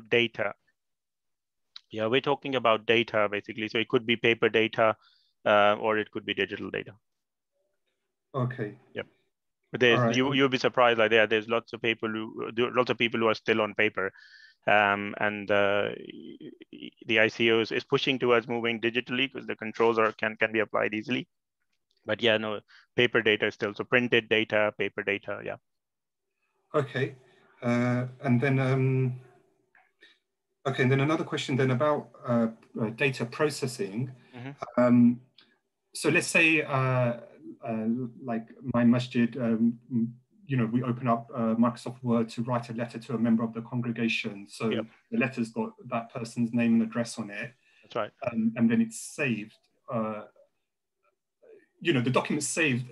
data. Yeah, we're talking about data basically. So it could be paper data or it could be digital data. Okay. Yep. But there's Right. you'll be surprised, like there's lots of people who are still on paper, and the ICO is pushing towards moving digitally because the controls can be applied easily. But yeah, no, paper data is still, so printed data, paper data, yeah. Okay, and then okay, and then another question then about data processing. Mm-hmm. So let's say like my masjid, you know, we open up Microsoft Word to write a letter to a member of the congregation. So Yep. the letter's got that person's name and address on it. That's right. And then it's saved. You know, the document's saved,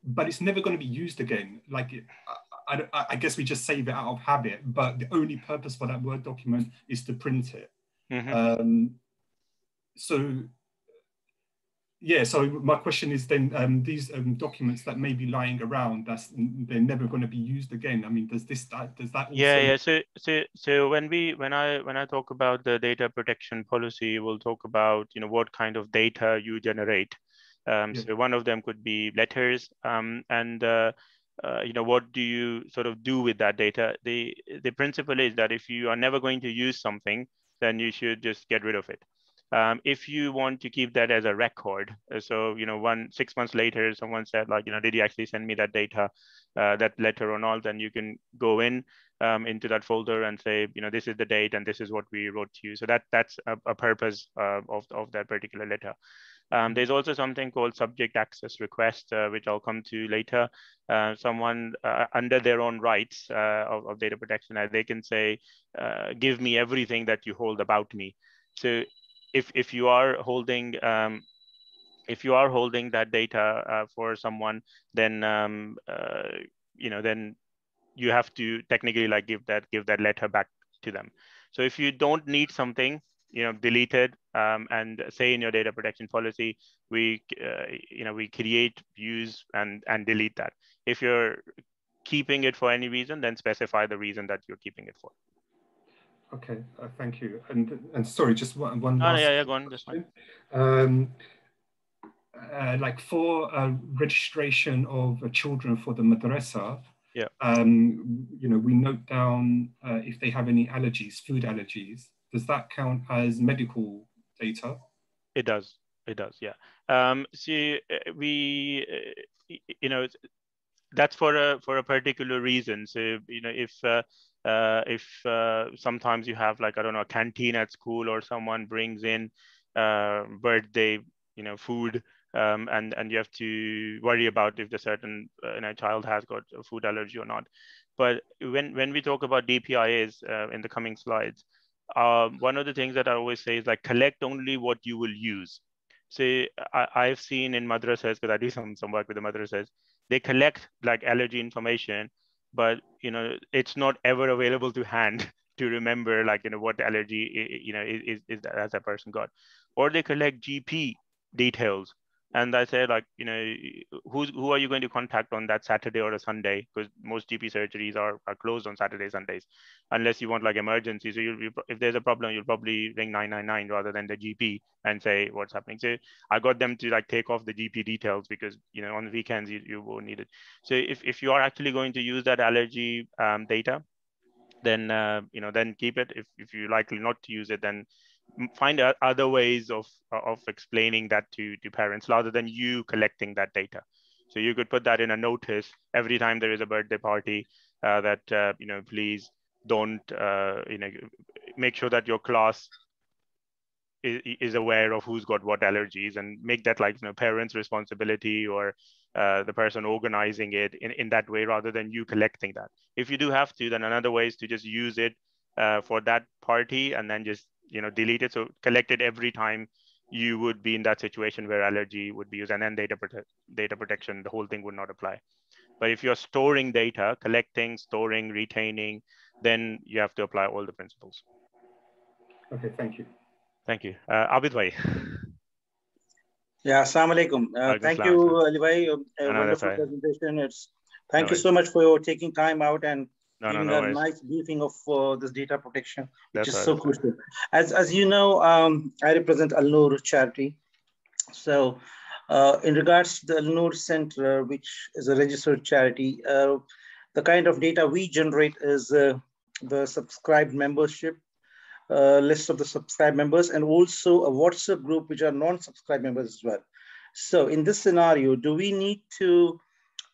but it's never going to be used again. Like, I guess we just save it out of habit, but the only purpose for that Word document is to print it. Mm-hmm. So yeah, so my question is then, these documents that may be lying around, they're never going to be used again. I mean, does that also? Yeah. So when I talk about the data protection policy, we'll talk about, you know, what kind of data you generate. So one of them could be letters, and you know, what do you sort of do with that data? The principle is that if you are never going to use something, then you should just get rid of it. If you want to keep that as a record, so, you know, 6 months later, someone said, like, you know, did you actually send me that data, that letter or not? Then you can go into that folder and say, you know, this is the date and this is what we wrote to you. So that's a purpose of that particular letter. There's also something called subject access request, which I'll come to later. Someone under their own rights of data protection, they can say, give me everything that you hold about me. So if you are holding that data for someone, then you know, then you have to technically like give that letter back to them. So if you don't need something, you know, delete it, and say in your data protection policy, we you know, we create, use, and delete that. If you're keeping it for any reason, then specify the reason that you're keeping it for. Okay, thank you. And sorry, just one last. No, yeah, go on. That's fine. Like for registration of children for the madrasa, yeah, you know, we note down if they have any allergies, food allergies. Does that count as medical data? It does. It does. Yeah. See, we, you know, that's for a particular reason. So, you know, if sometimes you have, like, I don't know, a canteen at school, or someone brings in birthday, you know, food, and you have to worry about if the certain you know, child has got a food allergy or not. But when we talk about DPIAs in the coming slides, one of the things that I always say is, like, collect only what you will use. So I've seen in madrasas, because I do some work with the madrasas, they collect like allergy information, but, you know, it's not ever available to hand to remember, like, you know, what allergy, you know, is that that person got. Or they collect GP details, and I say, like, you know, who are you going to contact on that Saturday or a Sunday? Because most GP surgeries are closed on Saturdays, Sundays, unless you want like emergency. So if there's a problem, you'll probably ring 999 rather than the GP and say what's happening. So I got them to like take off the GP details, because, you know, on the weekends you won't need it. So if you are actually going to use that allergy data, then you know, then keep it. If you're likely not to use it, then find other ways of explaining that to parents, rather than you collecting that data. So you could put that in a notice every time there is a birthday party, that you know, please don't you know, make sure that your class is aware of who's got what allergies, and make that, like, you know, parents' responsibility, or the person organizing it in that way, rather than you collecting that. If you do have to, then another way is to just use it for that party, and then just, you know, delete it. So collect it every time you would be in that situation where allergy would be used, and then data protection, the whole thing would not apply. But if you're storing data, collecting, storing, retaining, then you have to apply all the principles. Okay, thank you. Thank you. Abid bhai. Yeah, assalamu alaikum. Thank you, Ali bhai. A wonderful presentation. Thank you so much for taking time out and No, no, giving no a worries. nice briefing of this data protection, which That's is all right. so That's all right. crucial. As you know, I represent Al Noor charity. So, in regards to the Al Noor Center, which is a registered charity, the kind of data we generate is the subscribed membership list of the subscribed members, and also a WhatsApp group which are non-subscribed members as well. So in this scenario, do we need to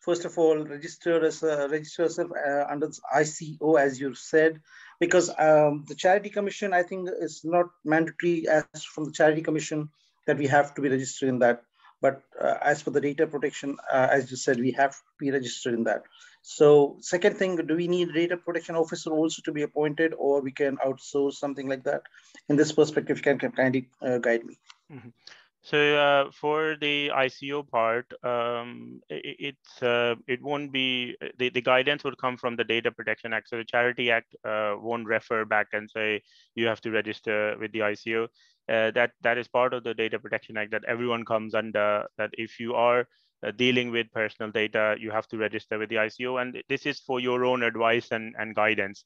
first of all register yourself under this ICO, as you said, because Yes. the charity commission, I think, is not mandatory as from the charity commission that we have to be registered in that. But as for the data protection, as you said, we have to be registered in that. So second thing, do we need data protection officer also to be appointed, or we can outsource something like that? In this perspective, can kindly guide me. Mhm. So for the ICO part, it won't be the guidance would come from the Data Protection Act. So the Charity Act won't refer back and say you have to register with the ICO. That is part of the Data Protection Act that everyone comes under. That if you are dealing with personal data, you have to register with the ICO, and this is for your own advice and guidance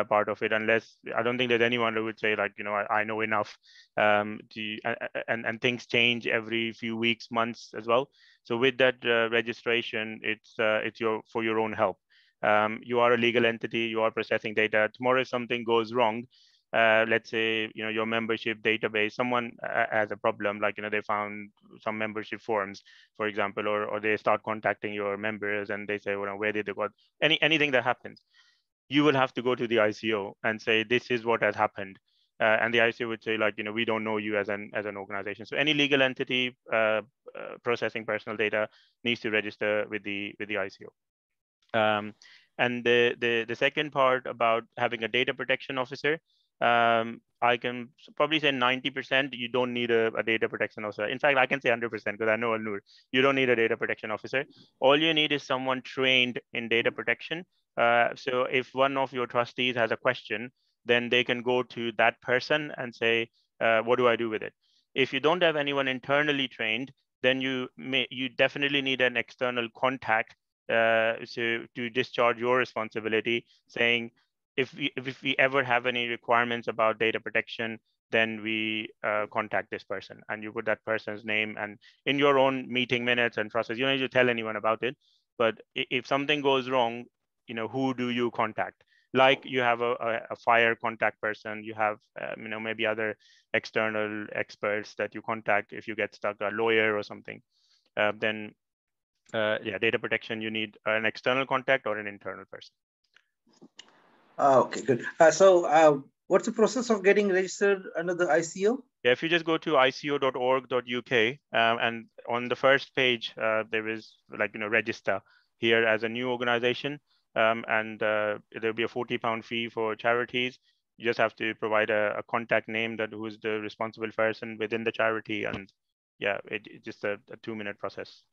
part of it. Unless I don't think there's anyone who would say like, you know, I know enough. And things change every few weeks, months as well. So with that registration, it's for your own help. You are a legal entity, you are processing data. Tomorrow if something goes wrong, let's say, you know, your membership database, someone has a problem, like, you know, they found some membership forms, for example, or they start contacting your members and they say, well, where did they got anything that happens, you will have to go to the ICO and say, this is what has happened. And the ICO would say, like, you know, we don't know you as an organization. So any legal entity processing personal data needs to register with the ICO. And the second part about having a data protection officer, I can probably say 90% you don't need a data protection officer. In fact, I can say 100% because I know Al-Noor, you don't need a data protection officer. All you need is someone trained in data protection. So if one of your trustees has a question, then they can go to that person and say, what do I do with it? If you don't have anyone internally trained, then you definitely need an external contact to discharge your responsibility, saying, if we ever have any requirements about data protection, then we contact this person, and you put that person's name, and in your own meeting minutes and process, you don't need to tell anyone about it. But if something goes wrong, you know, who do you contact? Like you have a fire contact person, you have you know, maybe other external experts that you contact if you get stuck, a lawyer or something. Then yeah, data protection, you need an external contact or an internal person. Okay, good. What's the process of getting registered under the ICO? Yeah, if you just go to ico.org.uk, and on the first page, there is, like, you know, register here as a new organization, and there'll be a £40 fee for charities. You just have to provide a contact name, that who's the responsible person within the charity, and yeah, it's just a 2-minute process.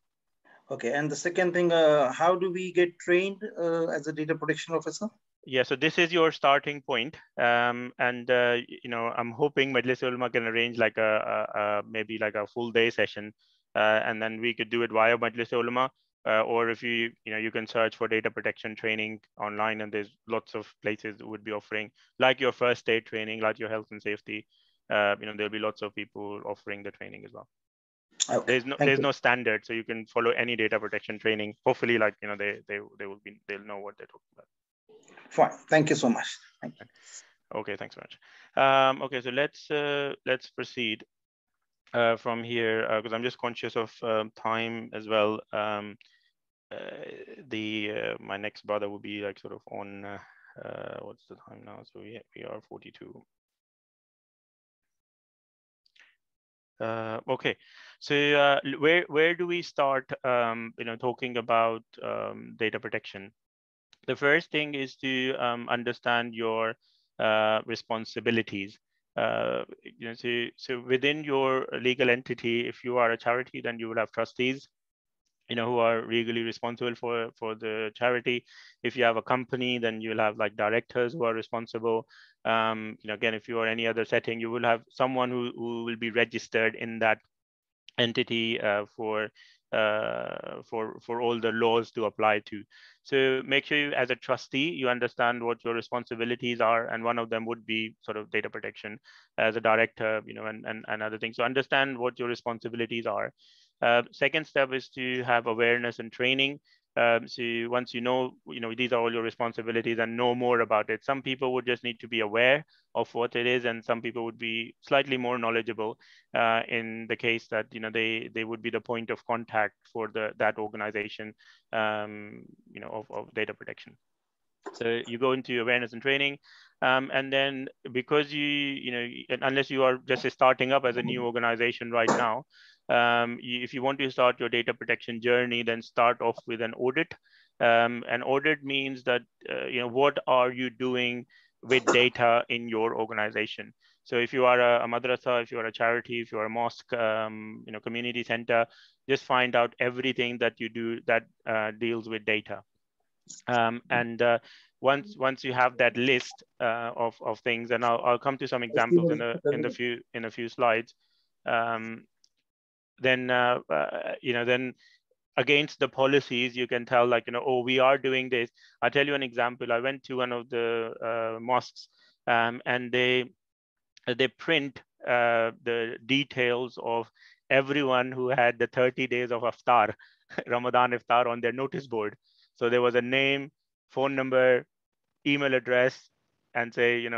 Okay, and the second thing, how do we get trained as a data protection officer? Yeah, so this is your starting point, and you know, I'm hoping Majlis Ulama can arrange like maybe like a full day session, and then we could do it via Majlis Ulama, or if you know, you can search for data protection training online, and there's lots of places that would be offering, like your first aid training, like your health and safety. You know, there'll be lots of people offering the training as well. Okay, There's no standard, so you can follow any data protection training. Hopefully, like, you know, they'll know what they're talking about. Fine. Thank you so much. Thank you. Okay, thanks so much. Okay, so let's proceed from here, because I'm just conscious of time as well. My next brother will be like sort of on what's the time now? So we are 42. Okay, so where do we start? You know, talking about data protection. The first thing is to understand your responsibilities. You know, so within your legal entity, if you are a charity, then you will have trustees, you know, who are legally responsible for the charity. If you have a company, then you'll have like directors who are responsible. You know, again, if you are any other setting, you will have someone who will be registered in that entity for for all the laws to apply to. So make sure you, as a trustee, you understand what your responsibilities are, and one of them would be sort of data protection. As a director, and other things. So understand what your responsibilities are. Second step is to have awareness and training. So once you know, these are all your responsibilities and know more about it. Some people would just need to be aware of what it is, and some people would be slightly more knowledgeable in the case that they would be the point of contact for that organization, of data protection. So you go into awareness and training, and then because unless you are just starting up as a new organization right now, if you want to start your data protection journey, then start off with an audit. An audit means that what are you doing with data in your organization. So if you are a madrasa, if you are a charity, if you are a mosque, community center, just find out everything that you do that deals with data. And once you have that list of things, and I'll come to some examples in a few slides. Then against the policies, you can tell oh, we are doing this. I'll tell you an example. I went to one of the mosques, and they print the details of everyone who had the 30 days of iftar, Ramadan iftar, on their notice board. So there was a name, phone number, email address, and say,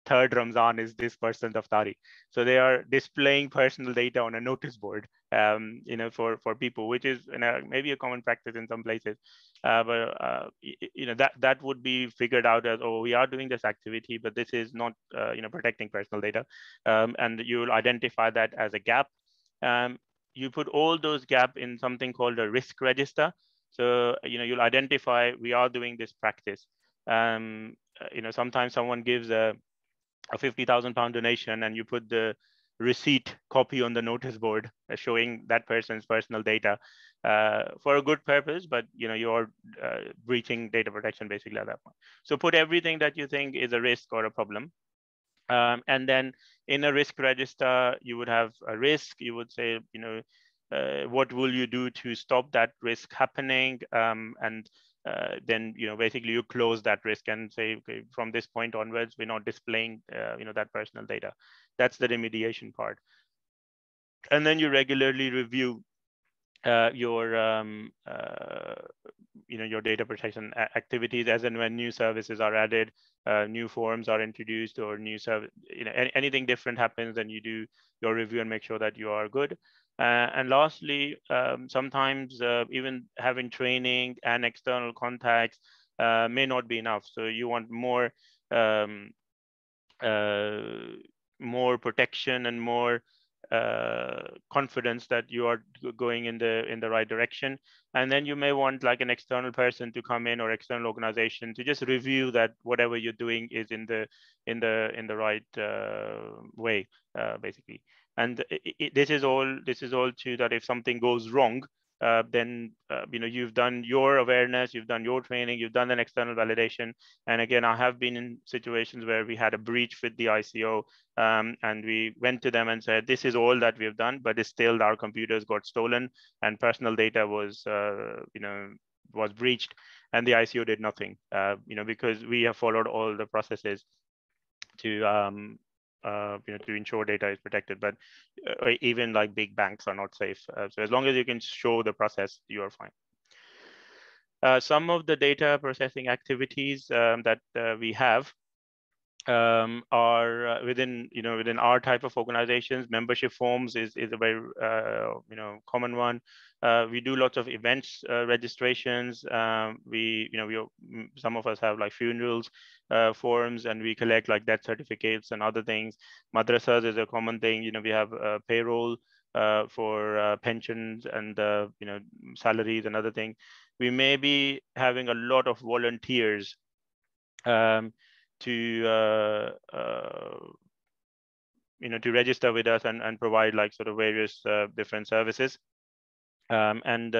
third Ramzan is this person's iftari. So they are displaying personal data on a notice board, for people, which is maybe a common practice in some places. But that would be figured out as, oh, we are doing this activity, but this is not, protecting personal data. And you'll identify that as a gap. You put all those gaps in something called a risk register. So, you'll identify, we are doing this practice. Sometimes someone gives a £50,000 donation, and you put the receipt copy on the notice board showing that person's personal data for a good purpose, but you're breaching data protection basically at that point. So put everything that you think is a risk or a problem. And then in a risk register, you would have a risk. You would say, what will you do to stop that risk happening? And then basically you close that risk and say, okay, from this point onwards, we're not displaying that personal data. That's the remediation part. And then you regularly review your your data protection activities as and when new services are added, new forms are introduced, or new service, anything different happens, then you do your review and make sure that you are good. And lastly, sometimes even having training and external contacts may not be enough. So you want more protection and more confidence that you are going in the right direction. And then you may want like an external person to come in, or external organization, to just review that whatever you're doing is in the right way, basically. And this is all to that if something goes wrong, then you've done your awareness, you've done your training, you've done an external validation. And again, I have been in situations where we had a breach with the ICO, and we went to them and said, this is all that we've done, but it's still our computers got stolen and personal data was breached, and the ICO did nothing, because we have followed all the processes to to ensure data is protected. But even like big banks are not safe. So as long as you can show the process, you are fine. Some of the data processing activities that we have are within our type of organizations. Membership forms is a very common one. We do lots of events registrations. Some of us have like funerals forms, and we collect like death certificates and other things. Madrasas is a common thing. We have payroll for pensions and salaries and other things. We may be having a lot of volunteers to register with us and provide like sort of various different services, and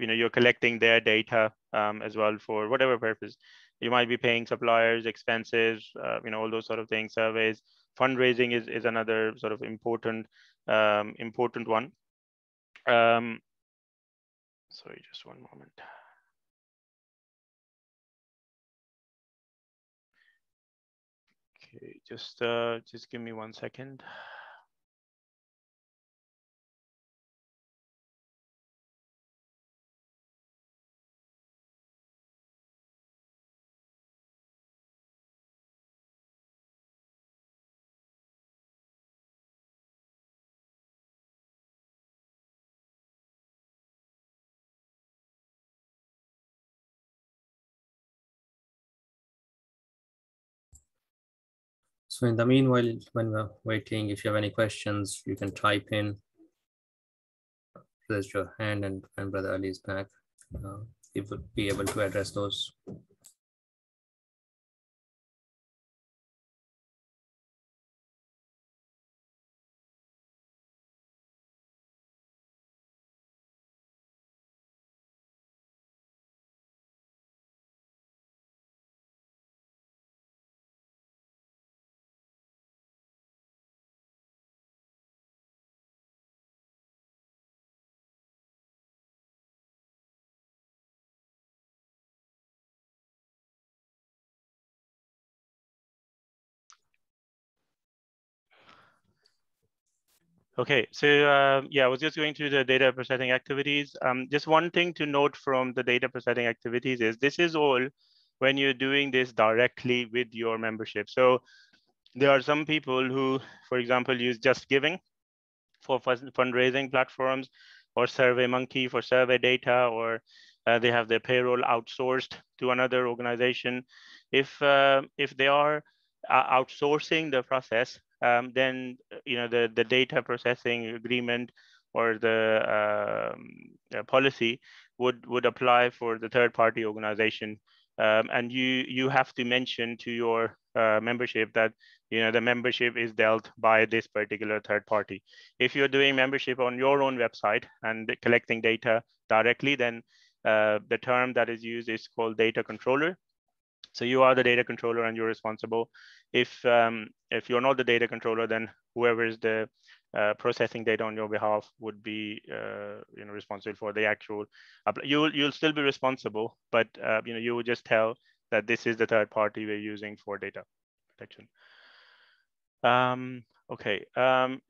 you're collecting their data as well for whatever purpose. You might be paying suppliers, expenses, all those sort of things, surveys. Fundraising is another sort of important one. Sorry, just one moment. Okay, just give me 1 second. So in the meanwhile, when we're waiting, if you have any questions, you can type in, raise your hand, and when Brother Ali is back, he would be able to address those. Okay, so yeah, I was just going through the data processing activities. Just one thing to note from the data processing activities is this is all when you're doing this directly with your membership. So there are some people who, for example, use Just Giving for fundraising platforms, or SurveyMonkey for survey data, or they have their payroll outsourced to another organization. If they are outsourcing the process, then the data processing agreement or the policy would apply for the third-party organization, and you have to mention to your membership that the membership is dealt by this particular third party. If you're doing membership on your own website and collecting data directly, then the term that is used is called data controller. So you are the data controller and you're responsible. If you're not the data controller, then whoever is the processing data on your behalf would be responsible for the actual. You'll still be responsible, but you would just tell that this is the third party we're using for data protection. Okay,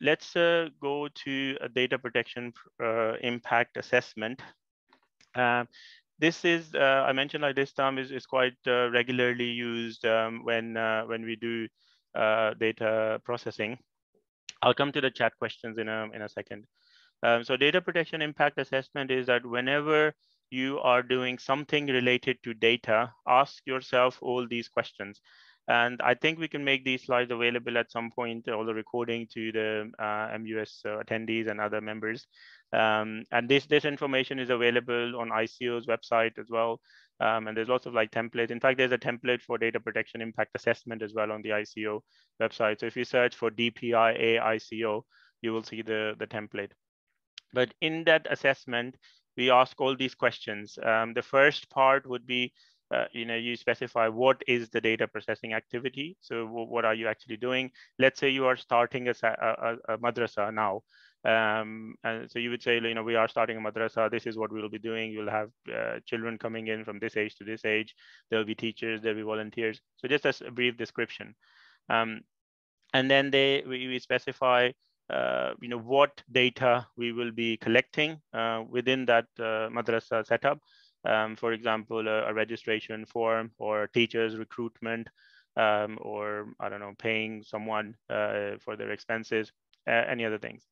let's go to a data protection impact assessment. This is, I mentioned, like this term is quite regularly used when we do data processing. I'll come to the chat questions in a second. So data protection impact assessment is that whenever you are doing something related to data, ask yourself all these questions. And I think we can make these slides available at some point, or the recording, to the MUS attendees and other members. And this information is available on ICO's website as well. And there's lots of templates. In fact, there's a template for data protection impact assessment as well on the ICO website. So if you search for DPIA ICO, you will see the template. But in that assessment, we ask all these questions. The first part would be, you specify what is the data processing activity. So what are you actually doing? Let's say you are starting a madrasa now. And so you would say, we are starting a madrasa. This is what we will be doing. You'll have children coming in from this age to this age. There'll be teachers, there'll be volunteers. So just as a brief description. And then we specify what data we will be collecting within that madrasa setup. For example, a registration form, or teachers recruitment, or I don't know, paying someone for their expenses, any other things.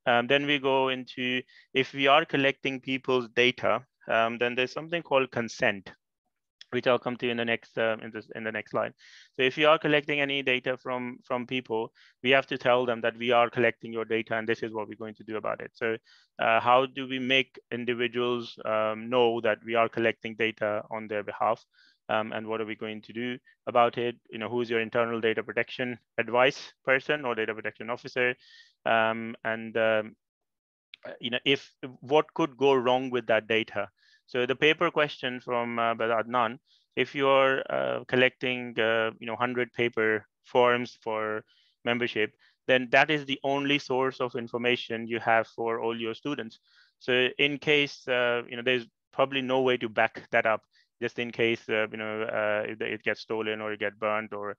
Then we go into, if we are collecting people's data, then there's something called consent, which I'll come to in the next in the next slide. So if you are collecting any data from people, we have to tell them that we are collecting your data and this is what we're going to do about it. So how do we make individuals know that we are collecting data on their behalf, and what are we going to do about it? Who's your internal data protection advice person or data protection officer, if what could go wrong with that data. So the paper question from Brother Adnan, if you're collecting 100 paper forms for membership, then that is the only source of information you have for all your students. So in case, there's probably no way to back that up, just in case, if it gets stolen or it gets burnt or,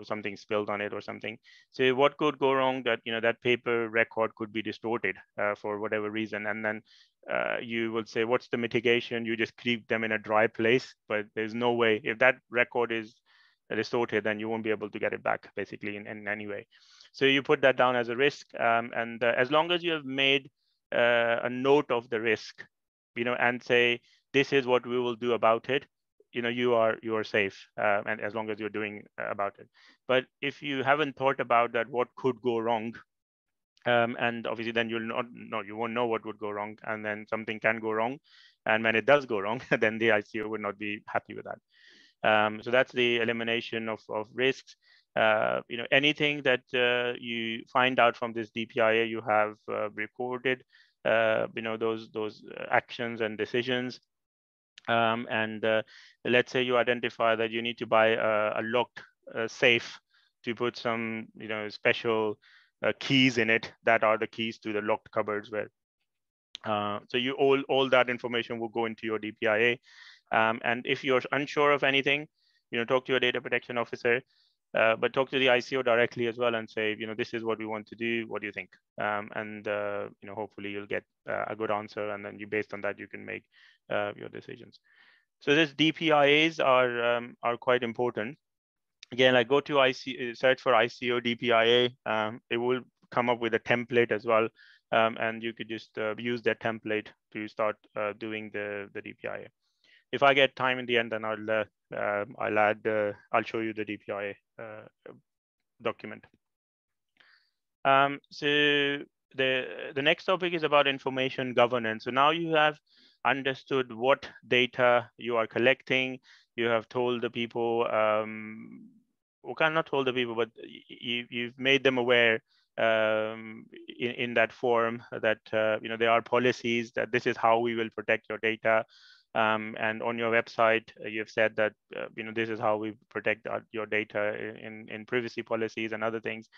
something spilled on it or something. So what could go wrong? That, that paper record could be distorted for whatever reason. And then you would say, what's the mitigation? You just keep them in a dry place, but there's no way. If that record is distorted, then you won't be able to get it back basically in any way. So you put that down as a risk. And as long as you have made a note of the risk, and say, this is what we will do about it, you are safe, and as long as you're doing about it. But if you haven't thought about that, what could go wrong, and obviously then you won't know what would go wrong, and then something can go wrong, and when it does go wrong, then the ICO would not be happy with that. So that's the elimination of risks. Anything that you find out from this DPIA, you have recorded, those actions and decisions. And let's say you identify that you need to buy a locked safe to put some, special keys in it that are the keys to the locked cupboards where. So you all that information will go into your DPIA. And if you're unsure of anything, talk to your data protection officer, but talk to the ICO directly as well and say, this is what we want to do. What do you think? And hopefully you'll get a good answer, and then based on that, you can make your decisions. So these DPIAs are quite important. Again, I go to search for ICO DPIA. It will come up with a template as well, and you could just use that template to start doing the DPIA. If I get time in the end, then I'll show you the DPIA document. So the next topic is about information governance. So now you have understood what data you are collecting. You have told the people, not told the people, but you've made them aware in that form that there are policies, that this is how we will protect your data. And on your website, you've said that this is how we protect your data in privacy policies and other things.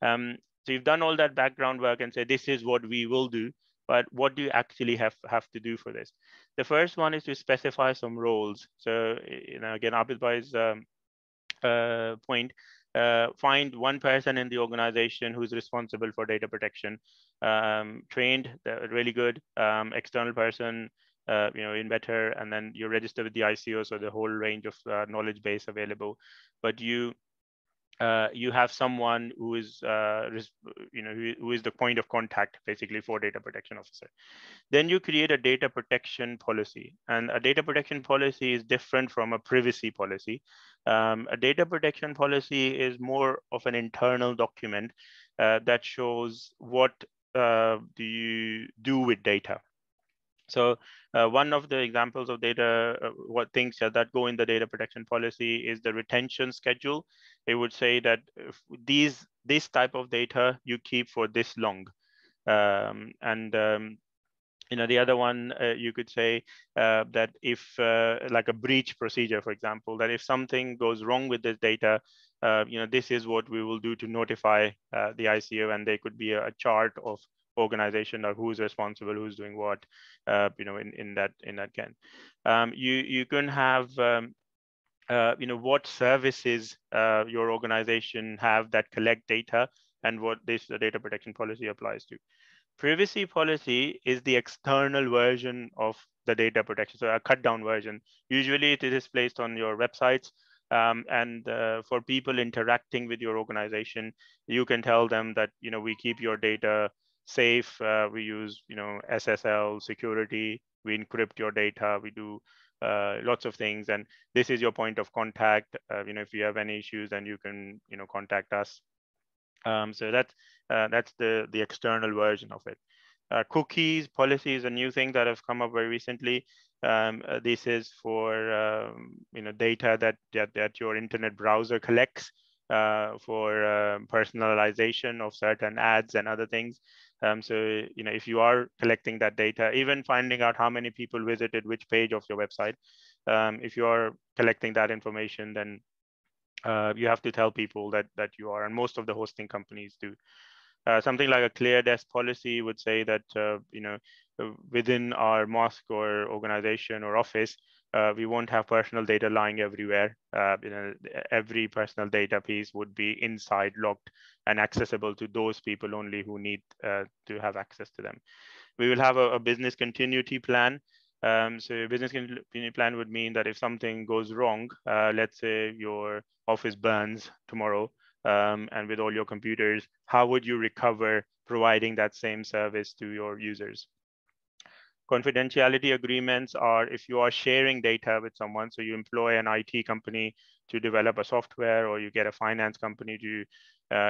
So you've done all that background work and said, this is what we will do, but what do you actually have to do for this? The first one is to specify some roles. So again, Abid Bhai's point, find one person in the organization who's responsible for data protection, trained, really good, external person, in better, and then you register with the ICO, so the whole range of knowledge base available. But you have someone who is who is the point of contact basically for data protection officer. Then you create a data protection policy, and a data protection policy is different from a privacy policy. A data protection policy is more of an internal document that shows what do you do with data. So one of the examples of data, what things that go in the data protection policy is the retention schedule. It would say that if this type of data you keep for this long. The other one, you could say that if like a breach procedure, for example, that if something goes wrong with this data, this is what we will do to notify the ICO, and there could be a chart of organization or who's responsible, who's doing what, in that can. You can have what services your organization have that collect data, and what this data protection policy applies to. Privacy policy is the external version of the data protection, so a cut down version. Usually it is placed on your websites, and for people interacting with your organization, you can tell them that we keep your data safe, we use SSL security, we encrypt your data, we do lots of things, and this is your point of contact. If you have any issues, then you can contact us. So that's the external version of it. Cookies policy is a new thing that have come up very recently. This is for data that your internet browser collects for personalization of certain ads and other things. So if you are collecting that data, even finding out how many people visited which page of your website, if you are collecting that information, then you have to tell people that you are, and most of the hosting companies do. Something like a clear desk policy would say that within our mosque or organization or office, we won't have personal data lying everywhere. Every personal data piece would be inside, locked, and accessible to those people only who need to have access to them. We will have a business continuity plan. So a business continuity plan would mean that if something goes wrong, let's say your office burns tomorrow, and with all your computers, how would you recover providing that same service to your users? Confidentiality agreements are if you are sharing data with someone, so you employ an IT company to develop a software, or you get a finance company to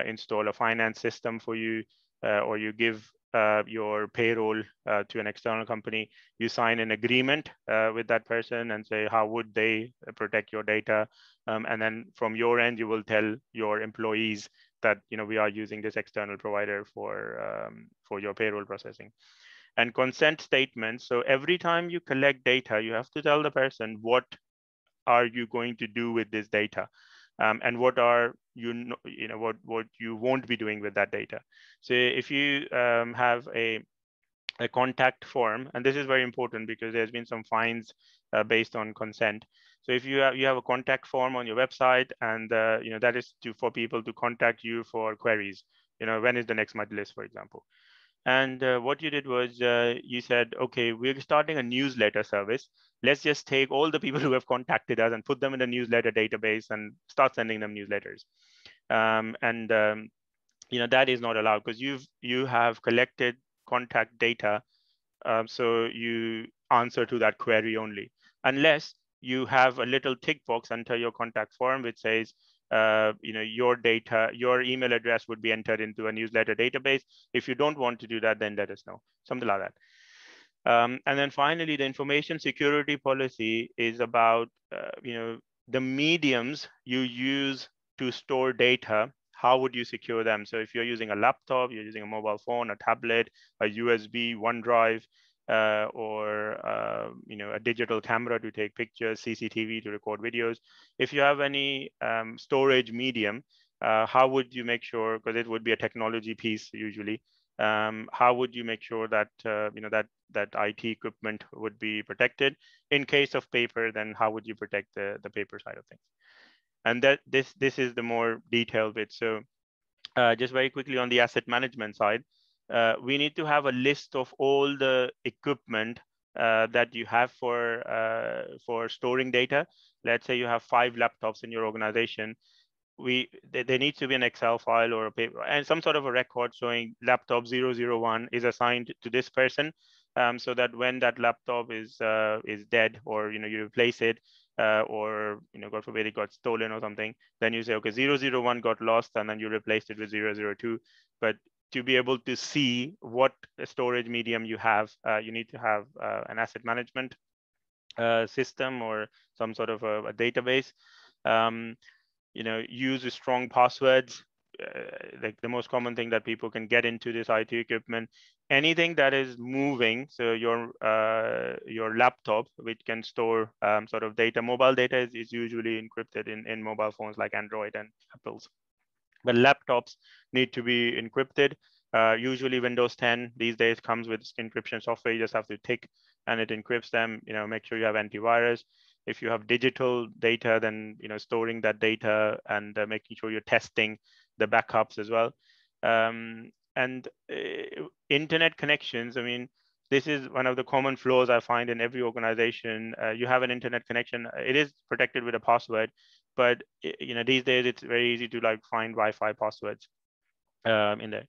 install a finance system for you, or you give your payroll to an external company, you sign an agreement with that person and say how would they protect your data, and then from your end you will tell your employees that we are using this external provider for your payroll processing. And consent statements. So every time you collect data, you have to tell the person what are you going to do with this data, and what are what you won't be doing with that data. So if you have a contact form, and this is very important because there's been some fines based on consent. So if you have a contact form on your website, and that is for people to contact you for queries. When is the next Majlis, for example. And what you did was you said, okay, we're starting a newsletter service. Let's just take all the people who have contacted us and put them in a newsletter database and start sending them newsletters. That is not allowed because you have collected contact data. So you answer to that query only, unless you have a little tick box under your contact form which says, your data, your email address would be entered into a newsletter database. If you don't want to do that, then let us know, something like that. And then finally, the information security policy is about, the mediums you use to store data. How would you secure them? So if you're using a laptop, you're using a mobile phone, a tablet, a USB, OneDrive, or a digital camera to take pictures, CCTV to record videos. If you have any storage medium, how would you make sure, because it would be a technology piece usually, how would you make sure that that IT equipment would be protected? In case of paper, then how would you protect the paper side of things? And that this is the more detailed bit. So just very quickly on the asset management side, we need to have a list of all the equipment that you have for storing data. Let's say you have 5 laptops in your organization. There needs to be an Excel file or a paper and some sort of a record showing laptop 001 is assigned to this person, so that when that laptop is dead, or you replace it, or God forbid it got stolen or something, then you say, okay, 001 got lost, and then you replaced it with 002. But to be able to see what storage medium you have, you need to have an asset management system or some sort of a database. Use strong passwords. Like the most common thing that people can get into this IT equipment, anything that is moving. So your laptop, which can store sort of data, mobile data is usually encrypted in mobile phones like Android and Apple's. But laptops need to be encrypted. Usually Windows 10 these days comes with encryption software. You just have to tick and it encrypts them. Make sure you have antivirus. If you have digital data, then storing that data and making sure you're testing the backups as well. And internet connections. I mean, this is one of the common flaws I find in every organization. You have an internet connection. It is protected with a password, but these days it's very easy to find Wi-Fi passwords in there.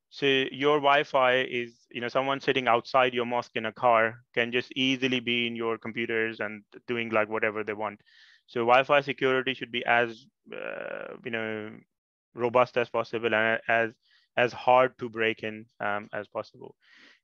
So your Wi-Fi is, someone sitting outside your mosque in a car can just easily be in your computers and doing whatever they want. So Wi-Fi security should be as, robust as possible and as hard to break in as possible.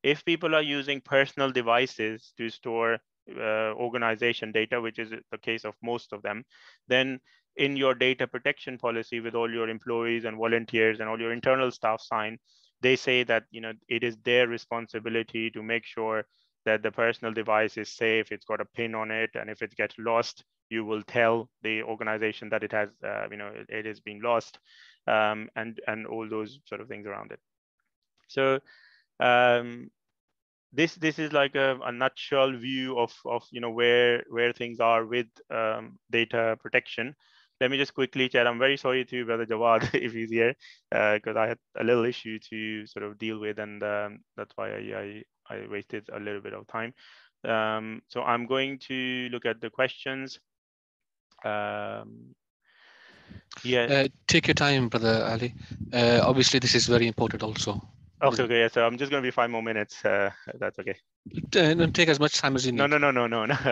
If people are using personal devices to store organization data, which is the case of most of them, then in your data protection policy with all your employees and volunteers and all your internal staff sign, they say that it is their responsibility to make sure that the personal device is safe, it's got a pin on it, and if it gets lost, you will tell the organization that it has, it is being lost, and all those sort of things around it. So this is like a nutshell view of where things are with data protection. Let me just quickly chat. I'm very sorry to Brother Jawad if he's here, because I had a little issue to sort of deal with, and that's why I wasted a little bit of time. So I'm going to look at the questions. Yeah. Take your time, Brother Ali. Obviously, this is very important also. Okay, yeah, so I'm just going to be 5 more minutes. That's okay. Don't take as much time as you need. No, I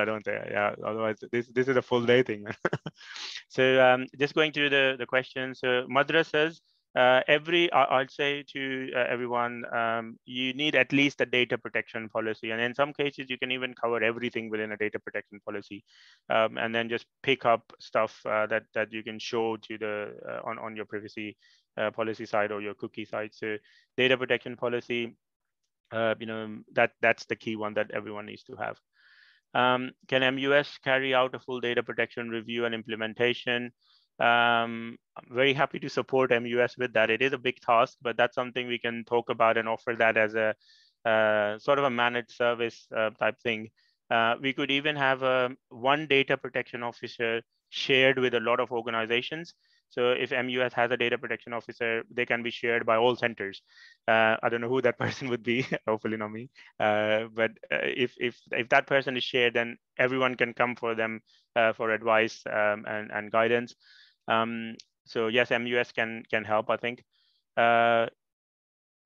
don't think. Yeah, otherwise this is a full day thing. So just going to the questions. So Madra says, I'll say to everyone, you need at least a data protection policy, and in some cases you can even cover everything within a data protection policy, and then just pick up stuff that you can show to the on your privacy policy side or your cookie side. So data protection policy, that's the key one that everyone needs to have. Can MUS carry out a full data protection review and implementation? I'm very happy to support MUS with that. It is a big task, but that's something we can talk about and offer that as a sort of a managed service type thing. We could even have one data protection officer shared with a lot of organizations. So if MUS has a data protection officer, they can be shared by all centers. I don't know who that person would be, hopefully not me. But if that person is shared, then everyone can come for them for advice and guidance. So yes, MUS can help, I think. Can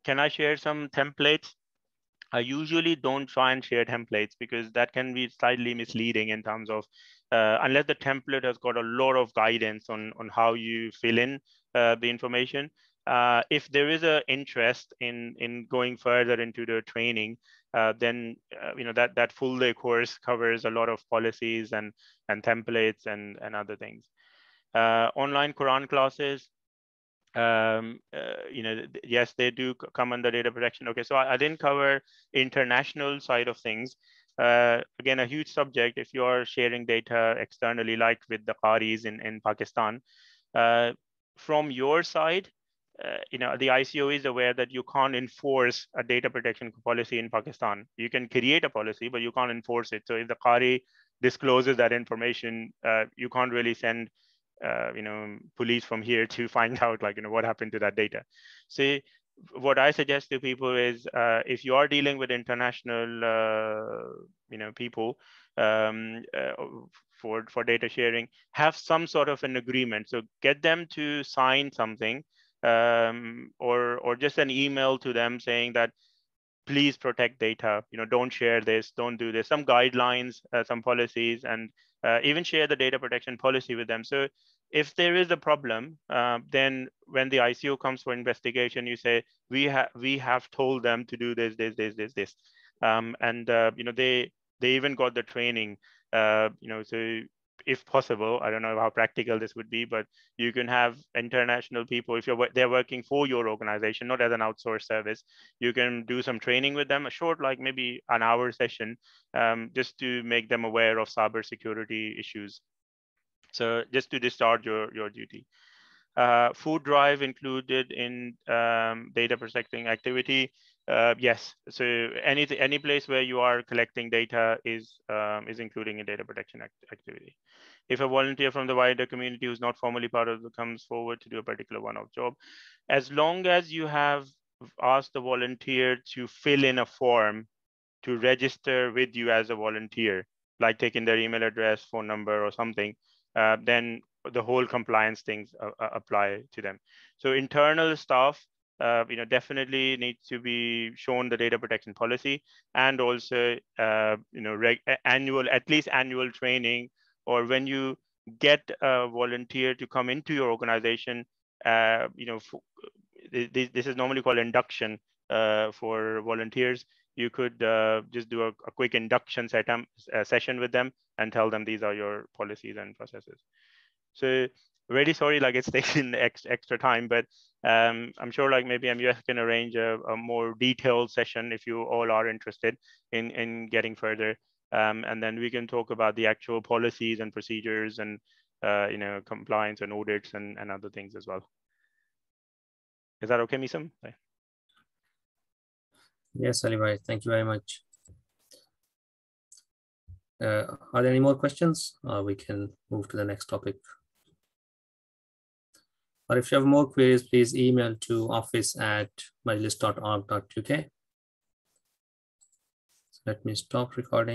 I share some templates? I usually don't try and share templates because that can be slightly misleading in terms of unless the template has got a lot of guidance on how you fill in the information. If there is an interest in going further into the training, then that full day course covers a lot of policies and templates and other things. Online Quran classes, yes, they do come under data protection. Okay, so I didn't cover international side of things. Again, a huge subject if you're sharing data externally, like with the Qaris in Pakistan. From your side, the ICO is aware that you can't enforce a data protection policy in Pakistan. You can create a policy, but you can't enforce it. So if the Qari discloses that information, you can't really send police from here to find out what happened to that data. So what I suggest to people is if you are dealing with international people for data sharing, have some sort of an agreement. So get them to sign something or just an email to them saying that please protect data, don't share this, don't do this, some guidelines, some policies, and even share the data protection policy with them. So if there is a problem, then when the ICO comes for investigation, you say, we have told them to do this, and they even got the training, so if possible, I don't know how practical this would be, but you can have international people, if they're working for your organization, not as an outsourced service, you can do some training with them, a short, like maybe an hour session, just to make them aware of cybersecurity issues. So just to discharge your duty. Food drive included in data protecting activity. Yes, so any place where you are collecting data is including a data protection activity. If a volunteer from the wider community who's not formally part of it comes forward to do a particular one-off job, as long as you have asked the volunteer to fill in a form to register with you as a volunteer, like taking their email address, phone number, or something, then the whole compliance things apply to them. So internal staff, definitely needs to be shown the data protection policy, and also, at least annual training, or when you get a volunteer to come into your organization, this is normally called induction for volunteers. You could just do a quick induction session with them and tell them these are your policies and processes. So really sorry, it's taken extra time, but I'm sure maybe MUS can arrange a more detailed session if you all are interested in getting further. And then we can talk about the actual policies and procedures and compliance and audits and other things as well. Is that okay, Misam? Yes, Ali bhai, thank you very much. Are there any more questions? We can move to the next topic. Or if you have more queries, please email to office@majlis.org.uk. Let me stop recording.